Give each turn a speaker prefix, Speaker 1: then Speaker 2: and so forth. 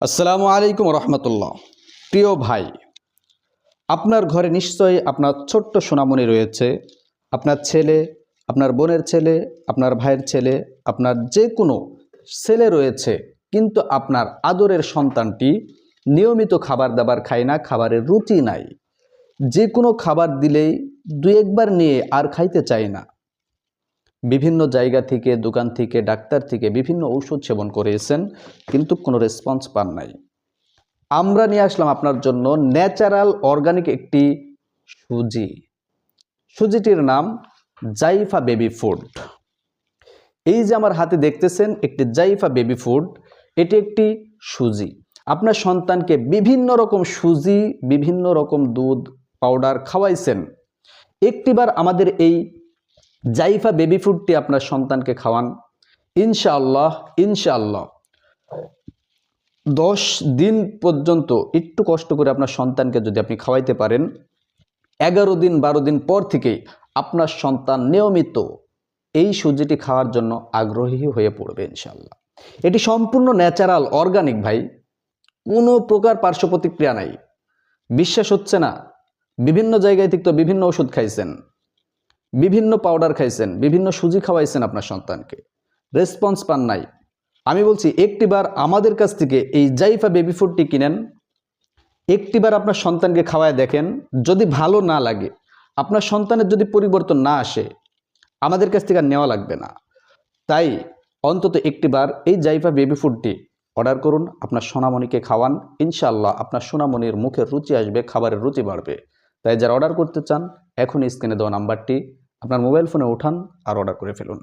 Speaker 1: আসসালামু আলাইকুম রহমতুল্লাহ। প্রিয় ভাই, আপনার ঘরে নিশ্চয়ই আপনার ছোট্ট সোনামণি রয়েছে। আপনার ছেলে, আপনার বোনের ছেলে, আপনার ভাইয়ের ছেলে, আপনার যে কোনো ছেলে রয়েছে, কিন্তু আপনার আদরের সন্তানটি নিয়মিত খাবার দাবার খায় না, খাবারের রুচি নাই। যে কোনো খাবার দিলেই দুই একবার নিয়ে আর খাইতে চায় না। বিভিন্ন জায়গা থেকে, দোকান থেকে, ডাক্তার থেকে বিভিন্ন ঔষধ সেবন করেছেন, কিন্তু কোনো রেসপন্স পান নাই। আমরা নিয়ে আসলাম আপনার জন্য ন্যাচারাল অর্গানিক একটি সুজি। সুজিটির নাম জাইফা বেবি ফুড। এই যে আমার হাতে দেখতেছেন একটি জাইফা বেবি ফুড, এটি একটি সুজি। আপনার সন্তানকে বিভিন্ন রকম সুজি, বিভিন্ন রকম দুধ পাউডার খাওয়াইছেন, একটিবার আমাদের এই জাইফা বেবি ফুডটি আপনার সন্তানকে খাওয়ান। ইনশাআল্লাহ ইনশাআল্লাহ 10 দিন পর্যন্ত একটু কষ্ট করে আপনার সন্তানকে যদি আপনি খাওয়াইতে পারেন, 11 দিন 12 দিন পর থেকেই আপনার সন্তান নিয়মিত এই সুজিটি খাওয়ার জন্য আগ্রহী হয়ে পড়বে ইনশাআল্লাহ। এটি সম্পূর্ণ ন্যাচারাল অর্গানিক ভাই, কোনো প্রকার পার্শ্ব প্রতিক্রিয়া নাই। বিশ্বাস হচ্ছে না? বিভিন্ন জায়গায় থেকে তো বিভিন্ন ওষুধ খাইছেন, বিভিন্ন পাউডার খাইছেন, বিভিন্ন সুজি খাওয়াইছেন আপনার সন্তানকে, রেসপন্স পান নাই। আমি বলছি একটিবার আমাদের কাছ থেকে এই জাইফা বেবি ফুডটি কিনেন, একটিবার আপনার সন্তানকে খাওয়ায় দেখেন। যদি ভালো না লাগে, আপনার সন্তানের যদি পরিবর্তন না আসে, আমাদের কাছ থেকে আর নেওয়া লাগবে না। তাই অন্তত একটিবার এই জাইফা বেবি ফুডটি অর্ডার করুন, আপনার সোনামণিকে খাওয়ান। ইনশাআল্লাহ আপনার সোনামণির মুখের রুচি আসবে, খাবারের রুচি বাড়বে। তাই যারা অর্ডার করতে চান, এখনই স্ক্রিনে দেওয়া নাম্বারটি আপনার মোবাইল ফোনে উঠান আর অর্ডার করে ফেলুন।